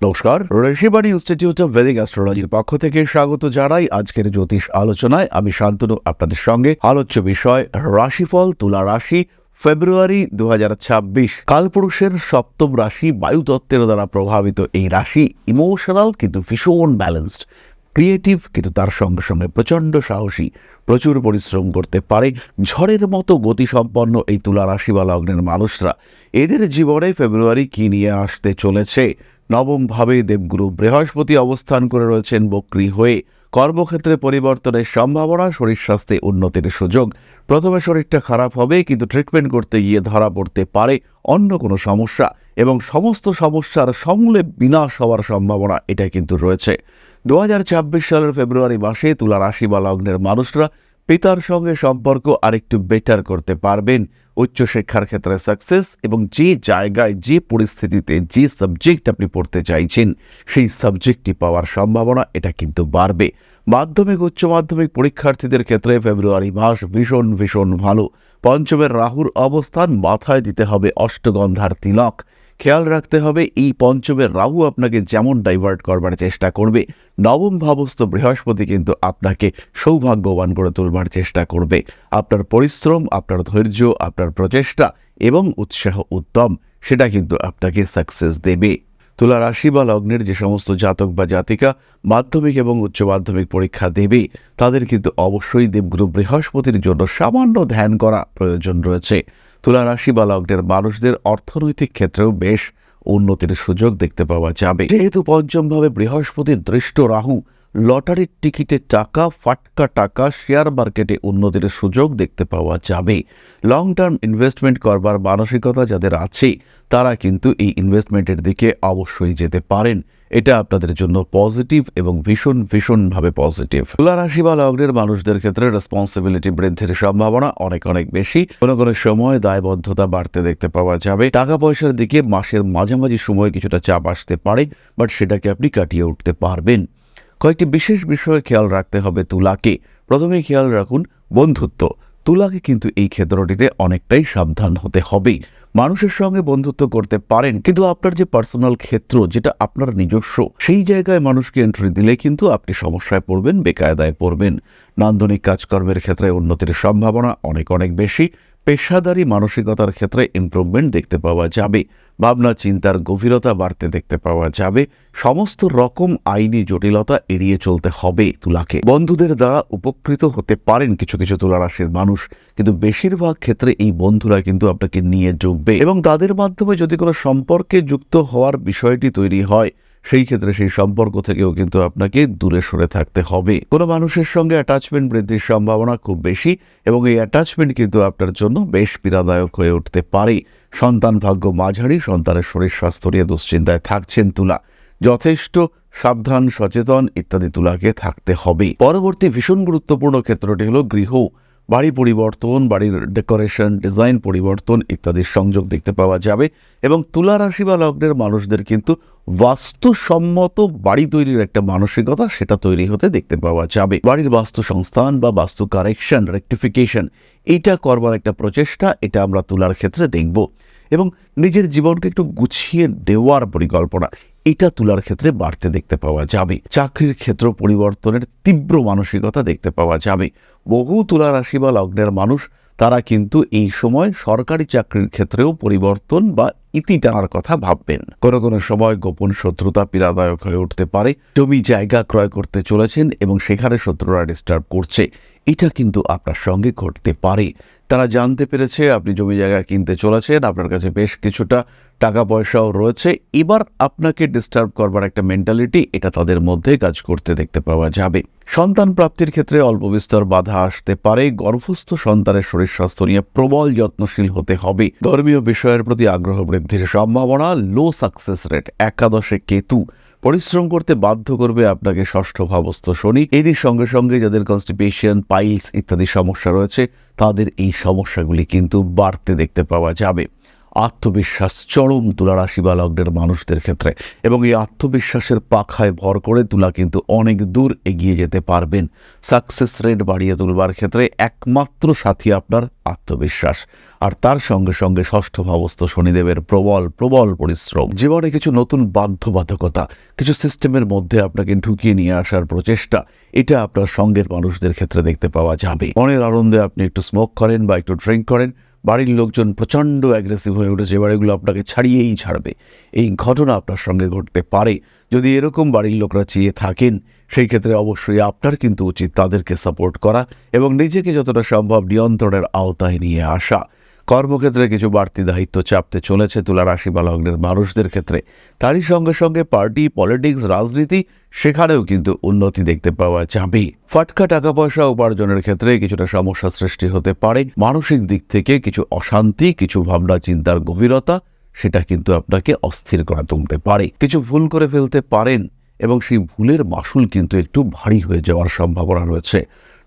নমস্কার, Rishibani institute of Vedic অ্যাস্ট্রোলজির পক্ষ থেকে স্বাগত জানাই। আজকের জ্যোতিষ আলোচনায় আমি শান্তনু আপনাদের সঙ্গে। আলোচ্য বিষয় রাশিফল তুলা রাশি ফেব্রুয়ারি 2026। কালপুরুষের সপ্তম রাশি, বায়ুতত্ত্বের দ্বারা প্রভাবিত এই রাশি ইমোশনাল কিন্তু ভীষণ ব্যালেন্সড, ক্রিয়েটিভ কিন্তু তার সঙ্গে সঙ্গে প্রচণ্ড সাহসী, প্রচুর পরিশ্রম করতে পারে। ঝড়ের মতো গতিসম্পন্ন এই তুলা রাশি বা লগ্নের মানুষরা, এদের জীবনে ফেব্রুয়ারি কি নিয়ে আসতে চলেছে? নবম ভাবে দেবগুরু বৃহস্পতি অবস্থান করে রয়েছেন বক্রী হয়ে। কর্মক্ষেত্রে পরিবর্তনের সম্ভাবনা, শরীর স্বাস্থ্যে উন্নতির সুযোগ। প্রথমে শরীরটা খারাপ হবে, কিন্তু ট্রিটমেন্ট করতে গিয়ে ধরা পড়তে পারে অন্য কোনো সমস্যা, এবং সমস্ত সমস্যার সমূলে বিনাশ হওয়ার সম্ভাবনা এটা কিন্তু রয়েছে। 2026 সালের ফেব্রুয়ারি মাসে তুলা রাশি বা লগ্নের মানুষরা পিতার সঙ্গে সম্পর্ক আরেকটু বেটার করতে পারবেন। উচ্চশিক্ষার ক্ষেত্রে সাকসেস, এবং যে জায়গায় যে পরিস্থিতিতে যে সাবজেক্ট আপনি পড়তে চাইছেন সেই সাবজেক্টটি পাওয়ার সম্ভাবনা এটা কিন্তু বাড়বে। মাধ্যমিক উচ্চ মাধ্যমিক পরীক্ষার্থীদের ক্ষেত্রে ফেব্রুয়ারি মাস ভীষণ ভীষণ ভালো। পঞ্চমের রাহুর অবস্থান, মাথায় দিতে হবে অষ্টগন্ধার তিলক। খেয়াল রাখতে হবে এই পঞ্চমের রাহু আপনাকে যেমন ডাইভার্ট করবার চেষ্টা করবে, নবম ভাবস্থ বৃহস্পতি কিন্তু আপনাকে সৌভাগ্যবান করে তুলবার চেষ্টা করবে। আপনার পরিশ্রম, আপনার ধৈর্য, আপনার প্রচেষ্টা এবং উৎসাহ উদ্যম সেটা কিন্তু আপনাকে সাকসেস দেবে। তুলা রাশি বা লগ্নের যে সমস্ত জাতক বা জাতিকা মাধ্যমিক এবং উচ্চ মাধ্যমিক পরীক্ষা দেবে, তাদের কিন্তু অবশ্যই দেবগুরু বৃহস্পতির জন্য সামান্য ধ্যান করা প্রয়োজন রয়েছে। তুলা রাশি বা লগ্নের মানুষদের অর্থনৈতিক ক্ষেত্রেও বেশ উন্নতির সুযোগ দেখতে পাওয়া যাবে। যেহেতু পঞ্চমভাবে বৃহস্পতির দৃষ্ট রাহু, লটারির টিকিটে টাকা, ফাটকা টাকা, শেয়ার মার্কেটে উন্নতির সুযোগ দেখতে পাওয়া যাবে। লং টার্ম ইনভেস্টমেন্ট করবার মানসিকতা যাদের আছে, তারা কিন্তু এই ইনভেস্টমেন্টের দিকে অবশ্যই যেতে পারেন। এটা আপনাদের জন্য পজিটিভ এবং ভীষণ ভীষণভাবে পজিটিভ। তুলা রাশি বা লগ্নের মানুষদের ক্ষেত্রে রেসপন্সিবিলিটি বৃদ্ধির সম্ভাবনা অনেক অনেক বেশি। কোনো কোনো সময় দায়বদ্ধতা বাড়তে দেখতে পাওয়া যাবে। টাকা পয়সার দিকে মাসের মাঝামাঝি সময় কিছুটা চাপ আসতে পারে, বাট সেটাকে আপনি কাটিয়ে উঠতে পারবেন। কয়েকটি বিশেষ বিষয়ে খেয়াল রাখতে হবে তুলাকে। প্রথমে খেয়াল রাখুন বন্ধুত্ব। তুলাকে কিন্তু এই ক্ষেত্রটিতে অনেকটাই সাবধান হতে হবে। মানুষের সঙ্গে বন্ধুত্ব করতে পারেন, কিন্তু আপনার যে পার্সোনাল ক্ষেত্র, যেটা আপনার নিজস্ব, সেই জায়গায় মানুষকে এন্ট্রি দিলে কিন্তু আপনি সমস্যায় পড়বেন, বেকায়দায় পড়বেন। নান্দনিক কাজকর্মের ক্ষেত্রে উন্নতির সম্ভাবনা অনেক অনেক বেশি। পেশাদারি মানসিকতার ক্ষেত্রে ইমপ্রুভমেন্ট দেখতে পাওয়া যাবে। ভাবনা চিন্তার গভীরতা বাড়তে দেখতে পাওয়া যাবে। সমস্ত রকম আইনি জটিলতা এড়িয়ে চলতে হবে তুলাকে। বন্ধুদের দ্বারা উপকৃত হতে পারেন কিছু কিছু তুলা রাশির মানুষ, কিন্তু বেশিরভাগ ক্ষেত্রে এই বন্ধুরা কিন্তু আপনাকে নিয়ে যোগবে, এবং তাদের মাধ্যমে যদি কোনো সম্পর্কে যুক্ত হওয়ার বিষয়টি তৈরি হয়, সেই ক্ষেত্রে সেই সম্পর্ক থেকেও কিন্তু আপনাকে দূরে সরে থাকতে হবে। কোনো মানুষের সঙ্গে অ্যাটাচমেন্ট বৃদ্ধির সম্ভাবনা খুব বেশি, এবং এই অ্যাটাচমেন্ট কিন্তু আপনার জন্য বেশ পীড়াদায়ক হয়ে উঠতে পারে। সন্তান ভাগ্য মাঝারি, সন্তানের শরীর স্বাস্থ্য নিয়ে দুশ্চিন্তায় থাকছেন তুলা। যথেষ্ট সাবধান, সচেতন ইত্যাদি তুলাকে থাকতে হবে। পরবর্তী ভীষণ গুরুত্বপূর্ণ ক্ষেত্রটি হলো গৃহ, বাড়ি পরিবর্তন, বাড়ির ডেকোরেশন, ডিজাইন পরিবর্তন ইত্যাদির সংযোগ দেখতে পাওয়া যাবে। এবং তুলা রাশি বা লগ্নের মানুষদের কিন্তু বাস্তুসম্মত বাড়ি তৈরির একটা মানসিকতা সেটা তৈরি হতে দেখতে পাওয়া যাবে। বাড়ির বাস্তু সংস্থান বা বাস্তু কারেকশন, রেকটিফিকেশন, এইটা করবার একটা প্রচেষ্টা, এটা আমরা তুলার ক্ষেত্রে দেখব। এবং নিজের জীবনকে একটু গুছিয়ে দেওয়ার পরিকল্পনা, এটা তুলার ক্ষেত্রে বাড়তে দেখতে পাওয়া যাবে। চাকরির ক্ষেত্র পরিবর্তনের তীব্র মানসিকতা দেখতে পাওয়া যাবে। বহু তুলা রাশি বা লগ্নের মানুষ, তারা কিন্তু এই সময় সরকারি চাকরির ক্ষেত্রেও পরিবর্তন বা ইতি টানার কথা ভাববেন। কোনো কোনো সময় গোপন শত্রুতা পীড়াদায়ক হয়ে উঠতে পারে। জমি জায়গা ক্রয় করতে চলেছেন এবং সেখানে শত্রুরা ডিস্টার্ব করছে, এটা কিন্তু আপনার সঙ্গে ঘটতে পারে। তারা জানতে পেরেছে আপনি জমি জায়গা কিনতে চলেছেন, আপনার কাছে বেশ কিছুটা টাকা পয়সাও রয়েছে, এবার আপনাকে ডিস্টার্ব করবার একটা মেন্টালিটি এটা তাদের মধ্যে কাজ করতে দেখতে পাওয়া যাবে। সন্তান প্রাপ্তির ক্ষেত্রে অল্প বিস্তর বাধা আসতে পারে। গর্ভস্থ সন্তানের শরীর স্বাস্থ্য নিয়ে প্রবল যত্নশীল হতে হবে। ধর্মীয় বিষয়ের প্রতি আগ্রহ বৃদ্ধির সম্ভাবনা। লো সাকসেস রেট। একাদশে কেতু পরিশ্রম করতে বাধ্য করবে আপনাকে ষষ্ঠ ভাবস্থ শনি। এরই সঙ্গে সঙ্গে যাদের কনস্টিপেশন, পাইলস ইত্যাদি সমস্যা রয়েছে, তাদের এই সমস্যাগুলি কিন্তু বাড়তে দেখতে পাওয়া যাবে। আত্মবিশ্বাস চরম তুলা রাশি বা লগ্নের মানুষদের ক্ষেত্রে, এবং এই আত্মবিশ্বাসের পাখায় ভর করে তুলা কিন্তু অনেক দূর এগিয়ে যেতে পারবেন। সাকসেস রেট বাড়িয়ে তুলবার ক্ষেত্রে একমাত্র সাথী আপনার আত্মবিশ্বাস, আর তার সঙ্গে সঙ্গে ষষ্ঠ ভাবস্থ শনিদেবের প্রবল প্রবল পরিশ্রম। জীবনে কিছু নতুন বাধ্যবাধকতা, কিছু সিস্টেমের মধ্যে আপনাকে ঢুকিয়ে নিয়ে আসার প্রচেষ্টা, এটা আপনার সঙ্গের মানুষদের ক্ষেত্রে দেখতে পাওয়া যাবে। মনের আনন্দে আপনি একটু স্মোক করেন বা একটু ড্রিঙ্ক করেন, বাড়ির লোকজন প্রচণ্ড অ্যাগ্রেসিভ হয়ে উঠেছে, এবার এগুলো আপনাকে ছাড়িয়েই ছাড়বে, এই ঘটনা আপনার সঙ্গে ঘটতে পারে। যদি এরকম বাড়ির লোকরা চেয়ে থাকেন, সেই ক্ষেত্রে অবশ্যই আপনার কিন্তু উচিত তাদেরকে সাপোর্ট করা এবং নিজেকে যতটা সম্ভব নিয়ন্ত্রণের আওতায় নিয়ে আসা। কর্মক্ষেত্রে কিছু বাড়তি দায়িত্ব চাপতে চলেছে তুলা রাশি বা লগ্নের মানুষদের ক্ষেত্রে। তারই সঙ্গে সঙ্গে পার্টি, পলিটিক্স, রাজনীতি, সেখানেও কিন্তু উন্নতি দেখতে পাওয়া যাবে। ফাটকা টাকা পয়সা উপার্জনের ক্ষেত্রে কিছুটা সমস্যা সৃষ্টি হতে পারে। মানসিক দিক থেকে কিছু অশান্তি, কিছু ভাবনা চিন্তার গভীরতা, সেটা কিন্তু আপনাকে অস্থির করে তুলতে পারে। কিছু ভুল করে ফেলতে পারেন এবং সেই ভুলের মাসুল কিন্তু একটু ভারী হয়ে যাওয়ার সম্ভাবনা রয়েছে।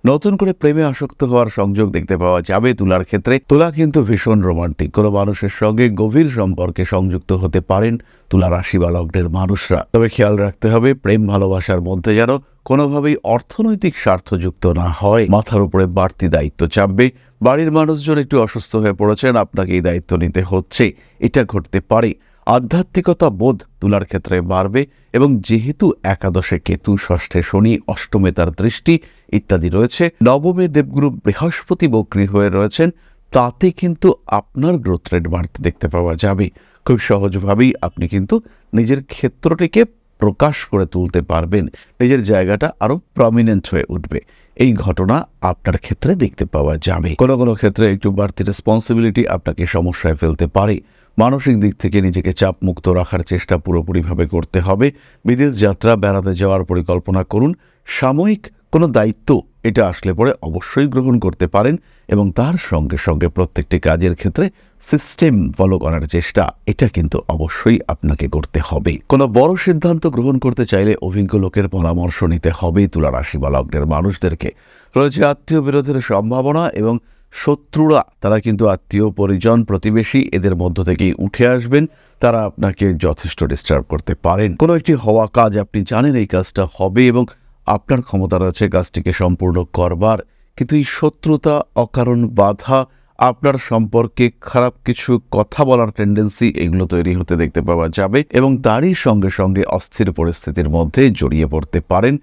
নতুন করে প্রেমে আসক্ত হওয়ার সংযোগ দেখতে পাওয়া যাবে তুলার ক্ষেত্রে। তুলা কিন্তু ভীষণ রোমান্টিক, কোনো মানুষের সঙ্গে গভীর সম্পর্কে সংযুক্ত হতে পারেন তুলা রাশি বা লগ্নের মানুষরা। তবে খেয়াল রাখতে হবে, প্রেম ভালোবাসার মধ্যে যেন কোনোভাবেই অর্থনৈতিক স্বার্থযুক্ত না হয়। মাথার উপরে বাড়তি দায়িত্ব চাপবে, বাড়ির মানুষজন একটু অসুস্থ হয়ে পড়েছেন, আপনাকে এই দায়িত্ব নিতে হচ্ছে, এটা ঘটতে পারে। আধ্যাত্মিকতা বোধ তুলার ক্ষেত্রে বাড়বে, এবং যেহেতু একাদশে কেতু, ষষ্ঠে শনি, অষ্টমে তার দৃষ্টি ইত্যাদি রয়েছে, নবমে দেবগুরু বৃহস্পতি বক্রী হয়ে রয়েছেন, তাতে কিন্তু আপনার গ্রোথ রেট বাড়তে দেখতে পাওয়া যাবে। খুব সহজভাবেই আপনি কিন্তু নিজের ক্ষেত্রটিকে প্রকাশ করে তুলতে পারবেন, নিজের জায়গাটা আরো প্রমিনেন্ট হয়ে উঠবে। এই ঘটনা আপনার ক্ষেত্রে দেখতে পাওয়া যাবে। কোনো কোনো ক্ষেত্রে একটু বাড়তি রেসপন্সিবিলিটি আপনাকে সমস্যায় ফেলতে পারে। মানসিক দিক থেকে নিজেকে চাপমুক্ত রাখার চেষ্টা পুরোপুরিভাবে করতে হবে। বিদেশ যাত্রা, বেড়াতে যাওয়ার পরিকল্পনা করুন। সাময়িক কোনো দায়িত্ব এটা আসলে পরে অবশ্যই গ্রহণ করতে পারেন, এবং তার সঙ্গে সঙ্গে প্রত্যেকটি কাজের ক্ষেত্রে সিস্টেম ফলো করার চেষ্টা, এটা কিন্তু অবশ্যই আপনাকে করতে হবে। কোনো বড় সিদ্ধান্ত গ্রহণ করতে চাইলে অভিজ্ঞ লোকের পরামর্শ নিতে হবে তুলা রাশি বা লগ্নের মানুষদেরকে। রয়েছে আত্মীয় বিরোধের সম্ভাবনা, এবং শত্রুরা তারা কিন্তু আত্মীয় পরিজন, প্রতিবেশী, এদের মধ্য থেকেই উঠে আসবেন, তারা আপনাকে যথেষ্ট ডিস্টার্ব করতে পারেন। কোনো একটি হওয়া কাজ আপনি জানেন এই কাজটা হবে এবং আপনার ক্ষমতা রয়েছে কাজটিকে সম্পূর্ণ করবার, কিন্তু এই শত্রুতা, অকারণ বাধা, আপনার সম্পর্কে খারাপ কিছু কথা বলার টেন্ডেন্সি, এগুলো তৈরি হতে দেখতে পাওয়া যাবে, এবং তারই সঙ্গে সঙ্গে অস্থির পরিস্থিতির মধ্যে জড়িয়ে পড়তে পারেন।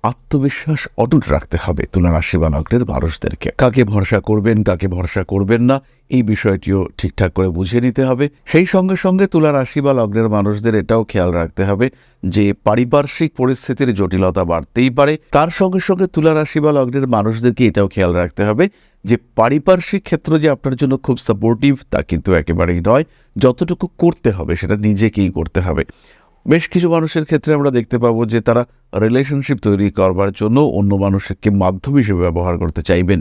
আত্মবিশ্বাস অটুট রাখতে হবে তুলা রাশি বা লগ্নের মানুষদেরকে। কাকে ভরসা করবেন, কাকে ভরসা করবেন না, এই বিষয়টিও ঠিকঠাক করে বুঝে নিতে হবে। সেই সঙ্গে সঙ্গে তুলা রাশি বা লগ্নের মানুষদের এটাও খেয়াল রাখতে হবে যে পারিপার্শ্বিক পরিস্থিতির জটিলতা বাড়তেই পারে। তার সঙ্গে সঙ্গে তুলা রাশি বা লগ্নের মানুষদেরকে এটাও খেয়াল রাখতে হবে যে পারিপার্শ্বিক ক্ষেত্র যে আপনার জন্য খুব সাপোর্টিভ, তা কিন্তু একেবারেই নয়। যতটুকু করতে হবে সেটা নিজেকেই করতে হবে। বেশ কিছু মানুষের ক্ষেত্রে আমরা দেখতে পাবো যে তারা রিলেশনশিপ তৈরি করবার জন্য অন্য মানুষকে মাধ্যম হিসেবে ব্যবহার করতে চাইবেন,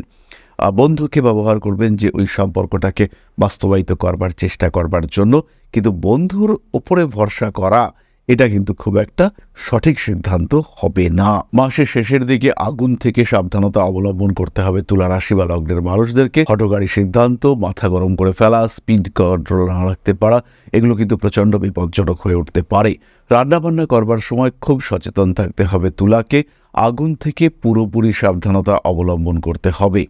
বন্ধুকে ব্যবহার করবেন যে ওই সম্পর্কটাকে বাস্তবায়িত করবার চেষ্টা করবার জন্য, কিন্তু বন্ধুর উপরে ভরসা করা এটা কিন্তু খুব একটা সঠিক সিদ্ধান্ত হবে না। মাসের শেষের দিকে আগুন থেকে সাবধানতা অবলম্বন করতে হবে তুলা রাশি বা লগ্নের মানুষদেরকে। হঠকারী সিদ্ধান্ত, মাথা গরম করে ফেলা, স্পিড কন্ট্রোল না রাখতে পারা, এগুলো কিন্তু প্রচণ্ড বিপজ্জনক হয়ে উঠতে পারে। রান্নাবান্না করবার সময় খুব সচেতন থাকতে হবে তুলাকে। আগুন থেকে পুরোপুরি সাবধানতা অবলম্বন করতে হবে।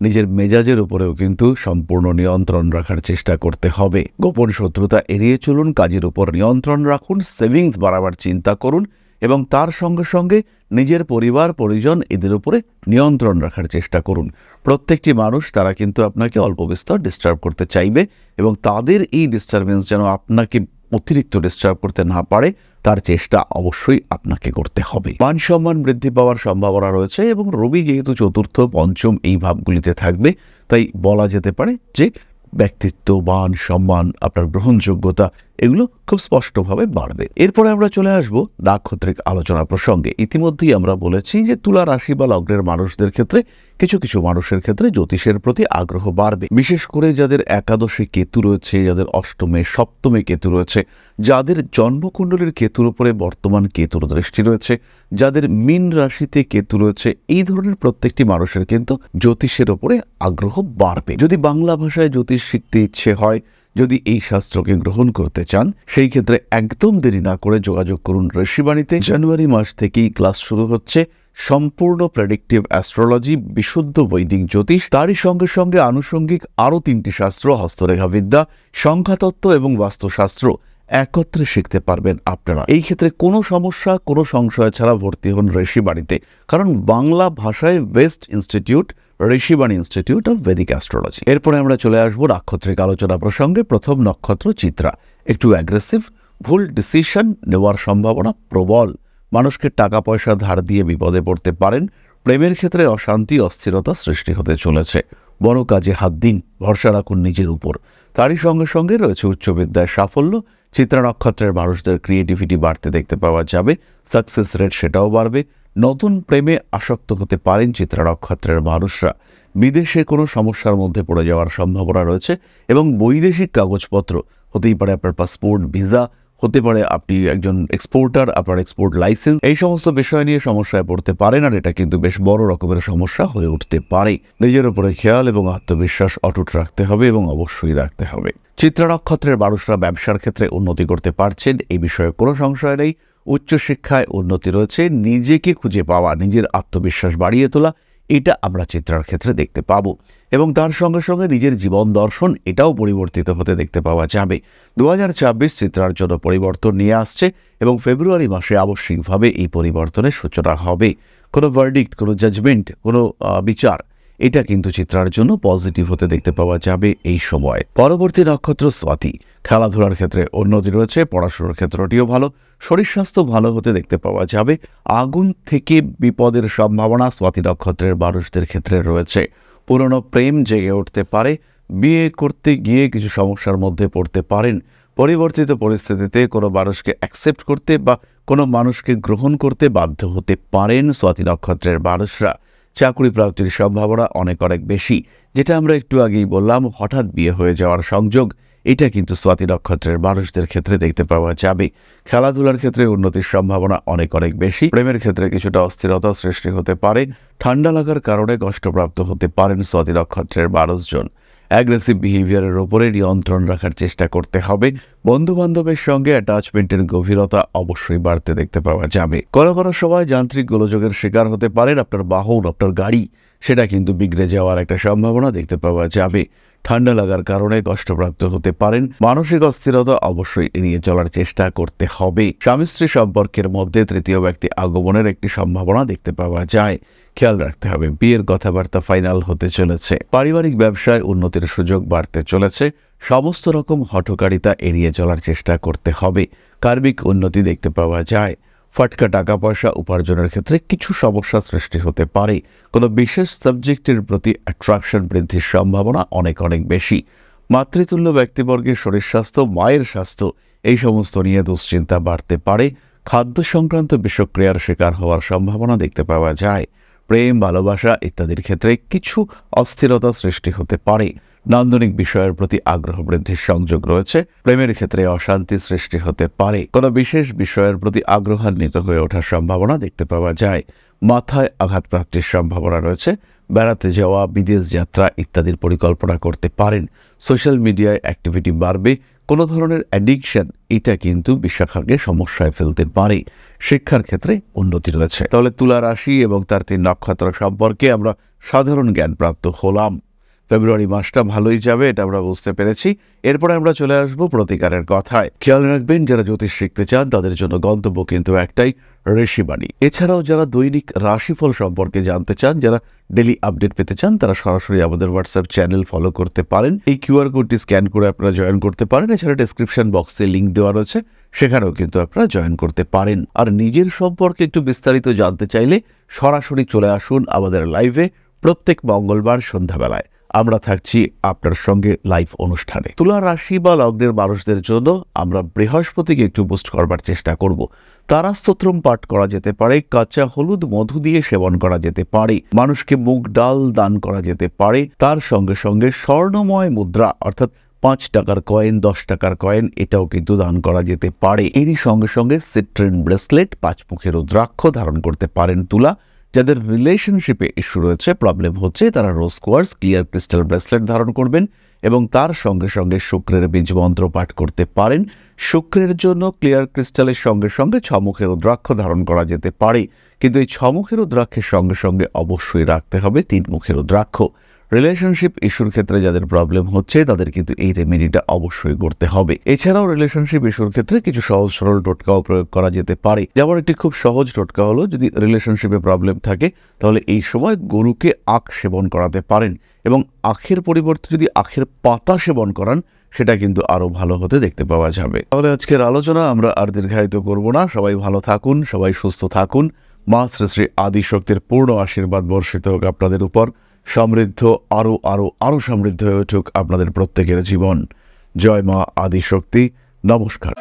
নিজের মেজাজের উপরেও কিন্তু সম্পূর্ণ নিয়ন্ত্রণ রাখার চেষ্টা করতে হবে। গোপন শত্রুতা এড়িয়ে চলুন, কাজের উপর নিয়ন্ত্রণ রাখুন, সেভিংস বাড়াবার চিন্তা করুন, এবং তার সঙ্গে সঙ্গে নিজের পরিবার পরিজন এদের উপরে নিয়ন্ত্রণ রাখার চেষ্টা করুন। প্রত্যেকটি মানুষ তারা কিন্তু আপনাকে অল্প বিস্তর ডিস্টার্ব করতে চাইবে, এবং তাদের এই ডিস্টারবেন্স যেন আপনাকে অতিরিক্ত ডিস্টার্ব করতে না পারে, তার চেষ্টা অবশ্যই আপনাকে করতে হবে। মান সম্মান বৃদ্ধি পাওয়ার সম্ভাবনা রয়েছে, এবং রবি যেহেতু চতুর্থ, পঞ্চম এই ভাবগুলিতে থাকবে, তাই বলা যেতে পারে যে ব্যক্তিত্ব, মান সম্মান, আপনার গ্রহণযোগ্যতা, এগুলো খুব স্পষ্টভাবে বাড়বে। এরপরে আমরা চলে আসব নাক্ষত্রিক আলোচনা প্রসঙ্গে। ইতিমধ্যেই আমরা বলেছি যে তুলা রাশি বা লগ্নের মানুষদের ক্ষেত্রে কিছু কিছু মানুষের ক্ষেত্রে জ্যোতিষের প্রতি আগ্রহ বাড়বে, বিশেষ করে যাদের একাদশে কেতু রয়েছে, যাদের অষ্টমে সপ্তমে কেতু রয়েছে, যাদের জন্মকুণ্ডলীর কেতুর উপরে বর্তমান কেতুর দৃষ্টি রয়েছে, যাদের মীন রাশিতে কেতু রয়েছে, এই ধরনের প্রত্যেকটি মানুষের কিন্তু জ্যোতিষের উপরে আগ্রহ বাড়বে। যদি বাংলা ভাষায় জ্যোতিষ শিখতে ইচ্ছে হয়, যদি এই শাস্ত্রকে গ্রহণ করতে চান সেই ক্ষেত্রে একদম দেরি না করে যোগাযোগ করুন ঋষিবাণীতে। জানুয়ারি মাস থেকেই ক্লাস শুরু হচ্ছে। সম্পূর্ণ প্রেডিক্টিভ অ্যাস্ট্রোলজি, বিশুদ্ধ বৈদিক জ্যোতিষ, তারই সঙ্গে সঙ্গে আনুষঙ্গিক আরও 3টি শাস্ত্র, হস্তরেখাবিদ্যা, সংখ্যাতত্ত্ব এবং বাস্তুশাস্ত্র একত্রে শিখতে পারবেন আপনারা। এই ক্ষেত্রে কোনো সমস্যা, কোনো সংশয় ছাড়া ভর্তি হন ঋষিবাণীতে, কারণ বাংলা ভাষায় best institute Rishibani institute of Vedic astrology. এরপরে আমরা চলে আসবো নাক্ষত্রিক আলোচনা প্রসঙ্গে। প্রথম নক্ষত্র চিত্রা, একটু অ্যাগ্রেসিভ, ভুল ডিসিশন নেওয়ার সম্ভাবনা প্রবল, মানুষকে টাকা পয়সা ধার দিয়ে বিপদে পড়তে পারেন, প্রেমের ক্ষেত্রে অশান্তি, অস্থিরতা সৃষ্টি হতে চলেছে, বড় কাজে হাত দিন, ভরসা রাখুন নিজের উপর। তারই সঙ্গে সঙ্গে রয়েছে উচ্চ বিদ্যায় সাফল্য। চিত্রা নক্ষত্রের মানুষদের ক্রিয়েটিভিটি বাড়তে দেখতে পাওয়া যাবে, সাকসেস রেট সেটাও বাড়বে। নতুন প্রেমে আসক্ত হতে পারেন চিত্রা নক্ষত্রের মানুষরা। বিদেশে কোনো সমস্যার মধ্যে পড়ে যাওয়ার সম্ভাবনা রয়েছে এবং বৈদেশিক কাগজপত্র হতেই পারে আপনার পাসপোর্ট, ভিসা, হতে পারে আপনি একজন এক্সপোর্টার, আপনার এক্সপোর্ট লাইসেন্স, এই সমস্ত বিষয় নিয়ে সমস্যায় পড়তে পারেন, আর এটা কিন্তু বেশ বড় রকমের সমস্যা হয়ে উঠতে পারে। নিজের উপরে খেয়াল এবং আত্মবিশ্বাস অটুট রাখতে হবে এবং অবশ্যই রাখতে হবে। চিত্রা নক্ষত্রের মানুষরা ব্যবসার ক্ষেত্রে উন্নতি করতে পারছেন, এই বিষয়ে কোনো সংশয় নেই। উচ্চশিক্ষায় উন্নতি রয়েছে, নিজেকে খুঁজে পাওয়া, নিজের আত্মবিশ্বাস বাড়িয়ে তোলা, এটা আমরা চিত্রার ক্ষেত্রে দেখতে পাবো। এবং তার সঙ্গে সঙ্গে নিজের জীবন দর্শন এটাও পরিবর্তিত হতে দেখতে পাওয়া যাবে। 2026 চিত্রার জন্য পরিবর্তন নিয়ে আসছে এবং ফেব্রুয়ারি মাসে আবশ্যিকভাবে এই পরিবর্তনের সূচনা হবে। কোনো ভার্ডিক্ট, কোনো জাজমেন্ট, কোনো বিচার, এটা কিন্তু চিত্রার জন্য পজিটিভ হতে দেখতে পাওয়া যাবে এই সময়। পরবর্তী নক্ষত্র স্বাতী, খেলাধুলার ক্ষেত্রে উন্নতি রয়েছে, পড়াশোনার ক্ষেত্রটিও ভালো, শরীর স্বাস্থ্য ভালো হতে দেখতে পাওয়া যাবে। আগুন থেকে বিপদের সম্ভাবনা স্বাতী নক্ষত্রের মানুষদের ক্ষেত্রে রয়েছে। পুরনো প্রেম জেগে উঠতে পারে, বিয়ে করতে গিয়ে কিছু সমস্যার মধ্যে পড়তে পারেন। পরিবর্তিত পরিস্থিতিতে কোনো মানুষকে অ্যাকসেপ্ট করতে বা কোনো মানুষকে গ্রহণ করতে বাধ্য হতে পারেন স্বাতী নক্ষত্রের মানুষরা। চাকরি প্রাপ্তির সম্ভাবনা অনেক বেশি, যেটা আমরা একটু আগেই বললাম, হঠাৎ বিয়ে হয়ে যাওয়ার সংযোগ, এটা কিন্তু স্বাতী নক্ষত্রের মানুষদের ক্ষেত্রে দেখতে পাওয়া যাবে। খেলাধুলার ক্ষেত্রে উন্নতির সম্ভাবনা অনেক বেশি। প্রেমের ক্ষেত্রে কিছুটা অস্থিরতা সৃষ্টি হতে পারে, ঠান্ডা লাগার কারণে কষ্টপ্রাপ্ত হতে পারেন স্বাতী নক্ষত্রের মানুষজন। অ্যাগ্রেসিভ বিহেভিয়ারের ওপরে নিয়ন্ত্রণ রাখার চেষ্টা করতে হবে। বন্ধুবান্ধবের সঙ্গে অ্যাটাচমেন্টের গভীরতা অবশ্যই বাড়তে দেখতে পাওয়া যাবে। কোনো কোনো সময় যান্ত্রিক গোলযোগের শিকার হতে পারেন, আপনার বাহন, আপনার গাড়ি, সেটা কিন্তু বিগড়ে যাওয়ার একটা সম্ভাবনা দেখতে পাওয়া যাবে। ঠান্ডা লাগার কারণে কষ্টপ্রাপ্ত হতে পারেন, মানসিক অস্থিরতা অবশ্যই এড়িয়ে চলার চেষ্টা করতে হবে। স্বামী স্ত্রী সম্পর্কের মধ্যে তৃতীয় ব্যক্তি আগমনের একটি সম্ভাবনা দেখতে পাওয়া যায়, খেয়াল রাখতে হবে। বিয়ের কথাবার্তা ফাইনাল হতে চলেছে। পারিবারিক ব্যবসায় উন্নতির সুযোগ বাড়তে চলেছে, সমস্ত রকম হঠকারিতা এড়িয়ে চলার চেষ্টা করতে হবে। কার্মিক উন্নতি দেখতে পাওয়া যায়। ফাটকা টাকা পয়সা উপার্জনের ক্ষেত্রে কিছু সমস্যা সৃষ্টি হতে পারে। কোনো বিশেষ সাবজেক্টের প্রতি অ্যাট্রাকশন বৃদ্ধির সম্ভাবনা অনেক বেশি। মাতৃতুল্য ব্যক্তিবর্গের শরীর স্বাস্থ্য, মায়ের স্বাস্থ্য, এই সমস্ত নিয়ে দুশ্চিন্তা বাড়তে পারে। খাদ্য সংক্রান্ত বিষক্রিয়ার শিকার হওয়ার সম্ভাবনা দেখতে পাওয়া যায়। প্রেম, ভালোবাসা ইত্যাদির ক্ষেত্রে কিছু অস্থিরতা সৃষ্টি হতে পারে। নান্দনিক বিষয়ের প্রতি আগ্রহ বৃদ্ধির সংযোগ রয়েছে। প্রেমের ক্ষেত্রে অশান্তি সৃষ্টি হতে পারে। কোনো বিশেষ বিষয়ের প্রতি আগ্রহান্বিত হয়ে ওঠার সম্ভাবনা দেখতে পাওয়া যায়। মাথায় আঘাতপ্রাপ্তির সম্ভাবনা রয়েছে। বেড়াতে যাওয়া, বিদেশ যাত্রা ইত্যাদির পরিকল্পনা করতে পারেন। সোশ্যাল মিডিয়ায় অ্যাক্টিভিটি বাড়বে। কোনো ধরনের অ্যাডিকশন, এটা কিন্তু বিশাখাকে সমস্যায় ফেলতে পারে। শিক্ষার ক্ষেত্রে উন্নতি রয়েছে। তাহলে তুলা রাশি এবং তার 3 নক্ষত্র সম্পর্কে আমরা সাধারণ জ্ঞান প্রাপ্ত হলাম। ফেব্রুয়ারি মাসটা ভালোই যাবে, এটা আমরা বুঝতে পেরেছি। এরপরে আমরা চলে আসবো প্রতিকারের কথায়। খেয়াল রাখবেন, যারা জ্যোতিষ শিখতে চান তাদের জন্য গন্তব্য কিন্তু একটাই, ঋষিবাণী। এছাড়াও যারা দৈনিক রাশিফল সম্পর্কে জানতে চান, যারা ডেলি আপডেট পেতে চান, তারা সরাসরি আমাদের হোয়াটসঅ্যাপ চ্যানেল ফলো করতে পারেন। এই কিউআর কোডটি স্ক্যান করে আপনারা জয়েন করতে পারেন। এছাড়া ডেসক্রিপশন বক্সে লিঙ্ক দেওয়া রয়েছে, সেখানেও কিন্তু আপনারা জয়েন করতে পারেন। আর নিজের সম্পর্কে একটু বিস্তারিত জানতে চাইলে সরাসরি চলে আসুন আমাদের লাইভে প্রত্যেক মঙ্গলবার সন্ধ্যাবেলায়। আমরা থাকছি আপনার সঙ্গে লাইভ অনুষ্ঠানে। তুলা রাশি বা লগ্নের মানুষদের জন্য আমরা বৃহস্পতিকে একটু বুস্ট করবার চেষ্টা করব। তারাস্তোত্রম পাঠ করা যেতে পারে, কাঁচা হলুদ মধু দিয়ে সেবন করা যেতে পারে, মানুষকে মুগ ডাল দান করা যেতে পারে। তার সঙ্গে সঙ্গে স্বর্ণময় মুদ্রা অর্থাৎ 5 টাকার কয়েন, 10 টাকার কয়েন, এটাও কিন্তু দান করা যেতে পারে। এরই সঙ্গে সঙ্গে সিট্রিন ব্রেসলেট, 5 মুখের রুদ্রাক্ষ ধারণ করতে পারেন তুলা। যাদের রিলেশনশিপে ইস্যু রয়েছে, প্রবলেম হচ্ছে, তারা রোজ কোয়ার্টজ ক্লিয়ার ক্রিস্টাল ব্রেসলেট ধারণ করবেন। এবং তার সঙ্গে সঙ্গে শুক্রের বীজ মন্ত্র পাঠ করতে পারেন। শুক্রের জন্য ক্লিয়ার ক্রিস্টালের সঙ্গে সঙ্গে ছমুখের রুদ্রাক্ষ ধারণ করা যেতে পারে, কিন্তু এই ছমুখের রুদ্রাক্ষের সঙ্গে সঙ্গে অবশ্যই রাখতে হবে 3 মুখের রুদ্রাক্ষ। রিলেশনশিপ ইস্যুর ক্ষেত্রে যাদের প্রবলেম হচ্ছে তাদের কিন্তু এই রেমেডিটা অবশ্যই করতে হবে। এছাড়াও রিলেশনশিপ ইস্যুর ক্ষেত্রে কিছু সহজ সরল টোটকাও প্রয়োগ করা যেতে পারে। যেমন একটি খুব সহজ টোটকা হলো, যদি রিলেশনশিপে প্রবলেম থাকে তাহলে এই সময় গরুকে আখ সেবন করাতে পারেন, এবং আখের পরিবর্তে যদি আখের পাতা সেবন করান সেটা কিন্তু আরো ভালো হতে দেখতে পাওয়া যাবে। তাহলে আজকের আলোচনা আমরা আর দীর্ঘায়িত করব না। সবাই ভালো থাকুন, সবাই সুস্থ থাকুন। মা শ্রী শ্রী আদিশক্তির পূর্ণ আশীর্বাদ বর্ষিত হোক আপনাদের উপর। সমৃদ্ধ আরো আরো আরো সমৃদ্ধ হয়ে উঠুক আপনাদের প্রত্যেকের জীবন। জয় মা আদিশক্তি। নমস্কার।